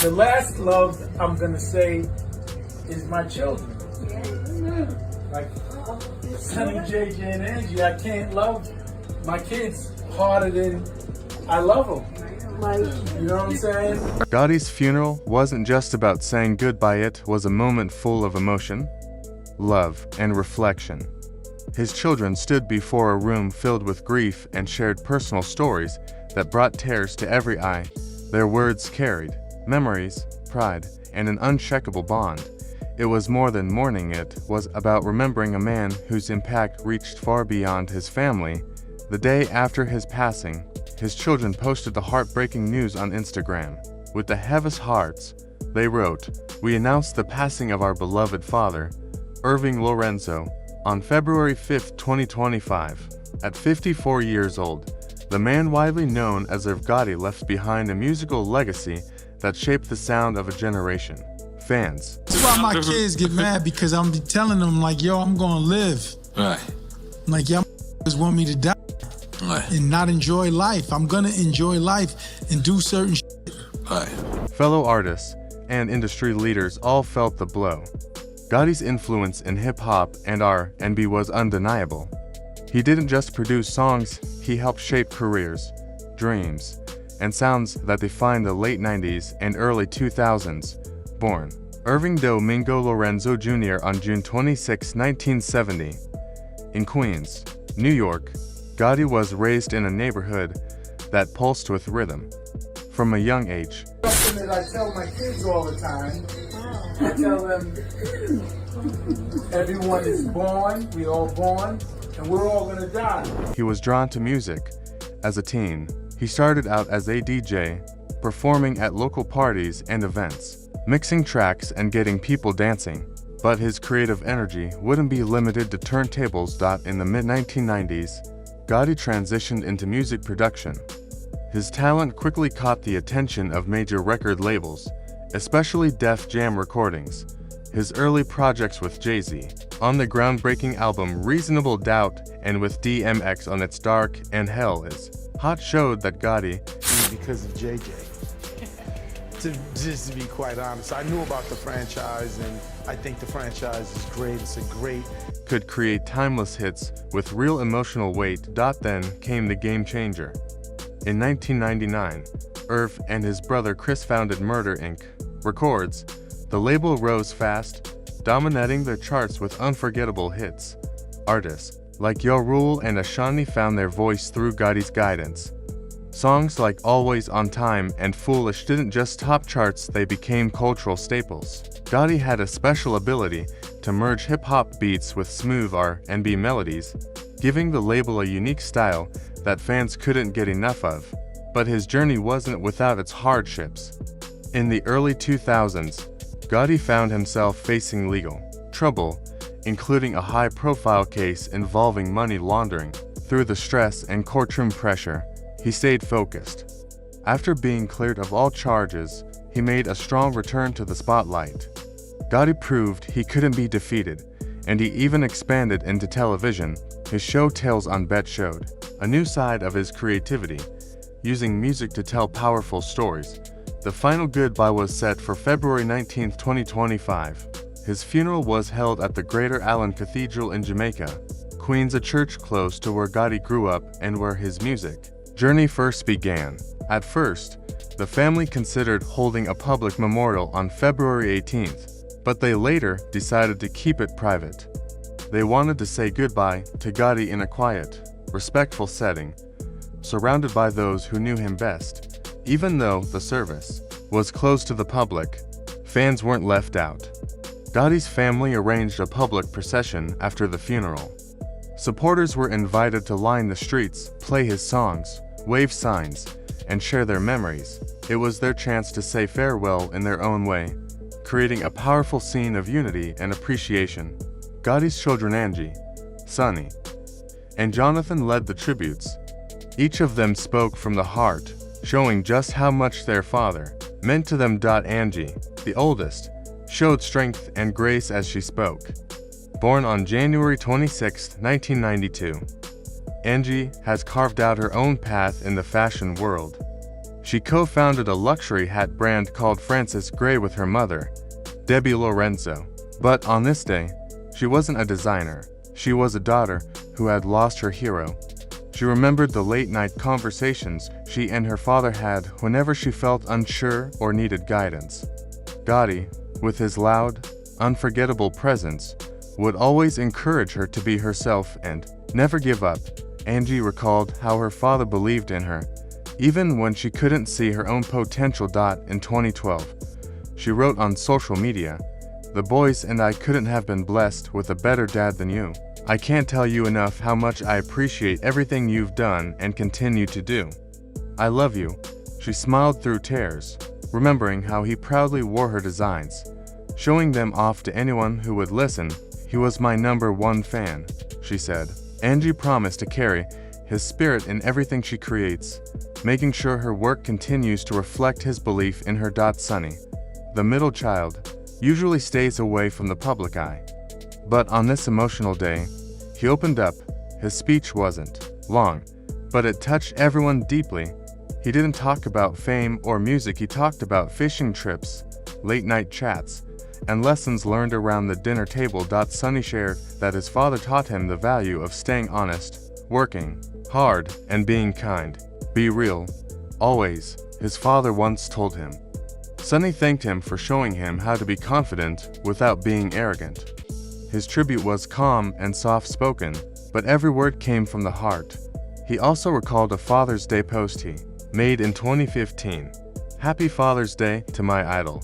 The last love I'm gonna say is my children. Like Sonny, JJ, and Angie, I can't love my kids harder than I love them. You know what I'm saying? Gotti's funeral wasn't just about saying goodbye, it was a moment full of emotion, love, and reflection. His children stood before a room filled with grief and shared personal stories that brought tears to every eye. Their words carried memories, pride, and an unshakable bond. It was more than mourning, it was about remembering a man whose impact reached far beyond his family. The day after his passing, his children posted the heartbreaking news on Instagram. With the heaviest hearts, they wrote, "We announced the passing of our beloved father, Irving Lorenzo, on February 5, 2025. At 54 years old, the man widely known as Irv Gotti left behind a musical legacy that shaped the sound of a generation." Fans. That's why my kids get mad, because I'm be telling them, like, yo, I'm gonna live. Right. Like, y'all just want me to die. Right. And not enjoy life. I'm gonna enjoy life and do certain shit. Right. Fellow artists and industry leaders all felt the blow. Gotti's influence in hip-hop and R&B was undeniable. He didn't just produce songs, he helped shape careers, dreams, and sounds that defined the late 90s and early 2000s. Born Irving Domingo Lorenzo Jr. on June 26, 1970, in Queens, New York, Gotti was raised in a neighborhood that pulsed with rhythm. From a young age, Something that I tell my kids all the time. I tell them, everyone is born, we all born, and we're all gonna die. he was drawn to music. As a teen, he started out as a DJ, performing at local parties and events, mixing tracks and getting people dancing. But his creative energy wouldn't be limited to turntables. In the mid-1990s, Gotti transitioned into music production. His talent quickly caught the attention of major record labels, especially Def Jam Recordings. His early projects with Jay-Z, on the groundbreaking album Reasonable Doubt, and with DMX on its Dark and Hell is Hot, showed that Gotti, because of JJ. Just to be quite honest, I knew about the franchise, and I think the franchise is great. It's a great, could create timeless hits with real emotional weight. Then came the game changer. In 1999, Irv and his brother Chris founded Murder Inc. Records. The label rose fast, dominating the charts with unforgettable hits. Artists like Ya Rule and Ashanti found their voice through Gotti's guidance. Songs like Always on Time and Foolish didn't just top charts, they became cultural staples. Gotti had a special ability to merge hip-hop beats with smooth R&B melodies, giving the label a unique style that fans couldn't get enough of. But his journey wasn't without its hardships. In the early 2000s, Gotti found himself facing legal trouble, including a high-profile case involving money laundering. Through the stress and courtroom pressure, he stayed focused. After being cleared of all charges, he made a strong return to the spotlight. Gotti proved he couldn't be defeated, and he even expanded into television. His show Tales on Bet showed a new side of his creativity, using music to tell powerful stories. The final goodbye was set for February 19, 2025. His funeral was held at the Greater Allen Cathedral in Jamaica, Queens, a church close to where Gotti grew up and where his music journey first began. At first, the family considered holding a public memorial on February 18th, but they later decided to keep it private. They wanted to say goodbye to Gotti in a quiet, respectful setting, surrounded by those who knew him best. Even though the service was closed to the public, fans weren't left out. Gotti's family arranged a public procession after the funeral. Supporters were invited to line the streets, play his songs, wave signs, and share their memories. It was their chance to say farewell in their own way, creating a powerful scene of unity and appreciation. Gotti's children Angie, Sonny, and Jonathan led the tributes. Each of them spoke from the heart, showing just how much their father meant to them. Angie, the oldest, showed strength and grace as she spoke. Born on January 26, 1992, Angie has carved out her own path in the fashion world. She co-founded a luxury hat brand called Frances Gray with her mother, Debbie Lorenzo. But on this day, she wasn't a designer. She was a daughter who had lost her hero. She remembered the late-night conversations she and her father had whenever she felt unsure or needed guidance. Gotti, with his loud, unforgettable presence, would always encourage her to be herself and never give up. Angie recalled how her father believed in her, even when she couldn't see her own potential. In 2012, she wrote on social media, "The boys and I couldn't have been blessed with a better dad than you. I can't tell you enough how much I appreciate everything you've done and continue to do. I love you." She smiled through tears, remembering how he proudly wore her designs, showing them off to anyone who would listen. "He was my #1 fan," she said. Angie promised to carry his spirit in everything she creates, making sure her work continues to reflect his belief in her. Sonny, the middle child, usually stays away from the public eye. But on this emotional day, he opened up. His speech wasn't long, but it touched everyone deeply. He didn't talk about fame or music. He talked about fishing trips, late-night chats, and lessons learned around the dinner table. Sonny shared that his father taught him the value of staying honest, working hard, and being kind. "Be real, always," his father once told him. Sonny thanked him for showing him how to be confident without being arrogant. His tribute was calm and soft-spoken, but every word came from the heart. He also recalled a Father's Day post he made in 2015. "Happy Father's Day to my idol,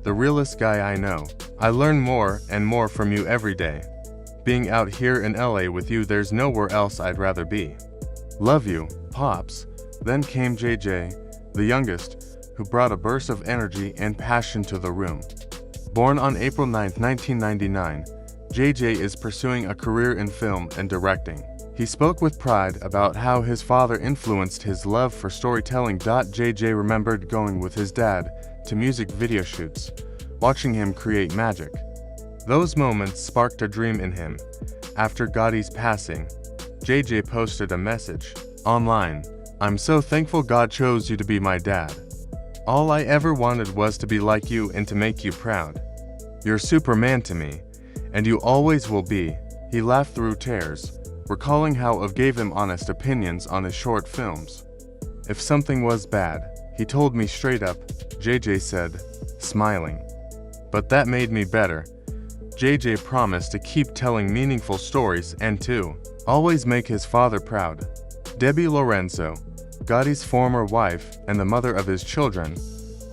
the realest guy I know. I learn more and more from you every day. Being out here in LA with you, there's nowhere else I'd rather be. Love you, Pops." Then came JJ, the youngest, who brought a burst of energy and passion to the room. Born on April 9, 1999, JJ is pursuing a career in film and directing. He spoke with pride about how his father influenced his love for storytelling. JJ remembered going with his dad to music video shoots, watching him create magic. Those moments sparked a dream in him. After Gotti's passing, JJ posted a message online. "I'm so thankful God chose you to be my dad. All I ever wanted was to be like you and to make you proud. You're Superman to me, and you always will be." He laughed through tears, recalling how Irv gave him honest opinions on his short films. "If something was bad, he told me straight up," JJ said, smiling. "But that made me better." JJ promised to keep telling meaningful stories and to always make his father proud. Debbie Lorenzo, Gotti's former wife and the mother of his children,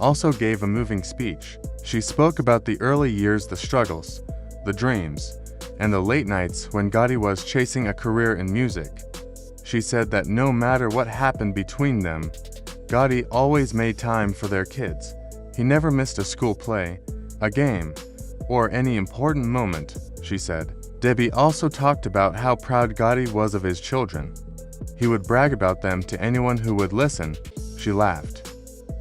also gave a moving speech. She spoke about the early years, the struggles, the dreams, and the late nights when Gotti was chasing a career in music. She said that no matter what happened between them, Gotti always made time for their kids. He never missed a school play, a game, or any important moment, she said. Debbie also talked about how proud Gotti was of his children. He would brag about them to anyone who would listen. She laughed.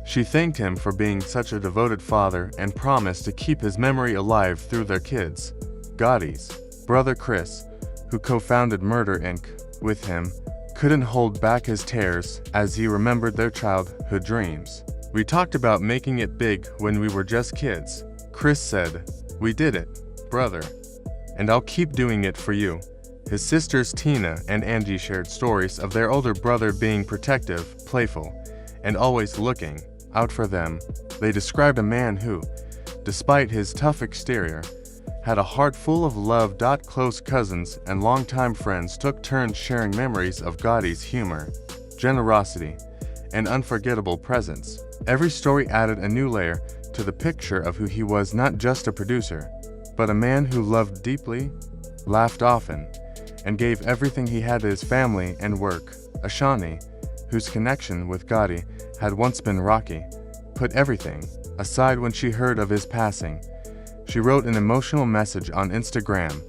She thanked him for being such a devoted father and promised to keep his memory alive through their kids. Gotti's brother Chris, who co-founded Murder Inc. with him, couldn't hold back his tears as he remembered their childhood dreams. "We talked about making it big when we were just kids," Chris said. "We did it, brother. And I'll keep doing it for you." His sisters Tina and Angie shared stories of their older brother being protective, playful, and always looking out for them. They described a man who, despite his tough exterior, had a heart full of love. Close cousins and longtime friends took turns sharing memories of Gotti's humor, generosity, and unforgettable presence. Every story added a new layer to the picture of who he was, not just a producer, but a man who loved deeply, laughed often, and gave everything he had to his family and work. Ashani, whose connection with Gotti had once been rocky, put everything aside when she heard of his passing. She wrote an emotional message on Instagram,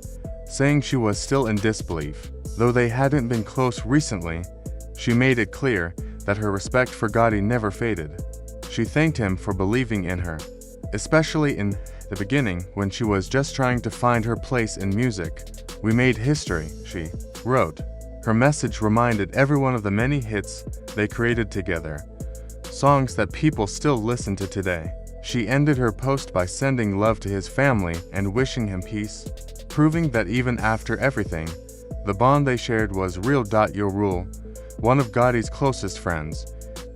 saying she was still in disbelief. Though they hadn't been close recently, she made it clear that her respect for Gotti never faded. She thanked him for believing in her, especially in the beginning when she was just trying to find her place in music. "We made history," she wrote. Her message reminded everyone of the many hits they created together. songs that people still listen to today. She ended her post by sending love to his family and wishing him peace, proving that even after everything, the bond they shared was real. Yo Rule, one of Gotti's closest friends,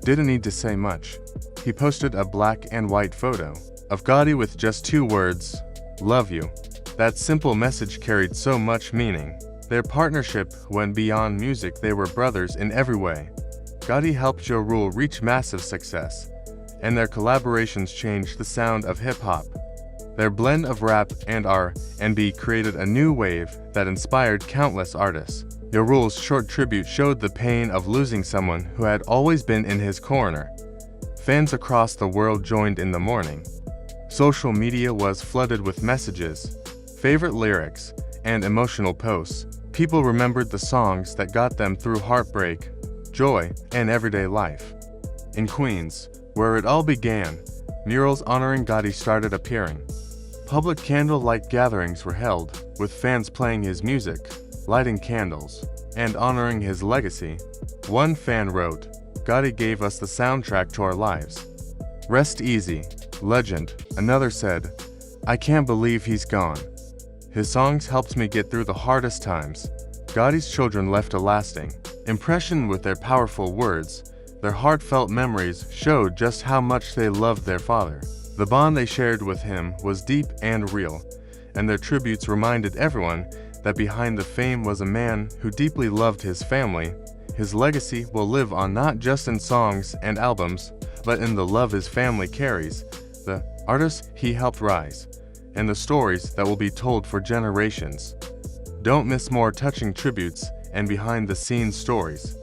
didn't need to say much. He posted a black and white photo of Gotti with just 2 words, "Love you." That simple message carried so much meaning. Their partnership went beyond music. They were brothers in every way. Gotti helped Ja Rule reach massive success, and their collaborations changed the sound of hip-hop. Their blend of rap and R&B created a new wave that inspired countless artists. Ja Rule's short tribute showed the pain of losing someone who had always been in his corner. Fans across the world joined in the mourning. Social media was flooded with messages, favorite lyrics, and emotional posts. People remembered the songs that got them through heartbreak, joy, and everyday life. In Queens, where it all began, murals honoring Gotti started appearing. Public candlelight gatherings were held, with fans playing his music, lighting candles, and honoring his legacy. One fan wrote, "Gotti gave us the soundtrack to our lives. Rest easy, legend." Another said, "I can't believe he's gone. His songs helped me get through the hardest times." Gotti's children left a lasting impression with their powerful words. Their heartfelt memories showed just how much they loved their father. The bond they shared with him was deep and real, and their tributes reminded everyone that behind the fame was a man who deeply loved his family. His legacy will live on not just in songs and albums, but in the love his family carries, the artists he helped rise, and the stories that will be told for generations. Don't miss more touching tributes and behind-the-scenes stories.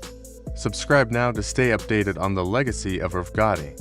Subscribe now to stay updated on the legacy of Irv Gotti.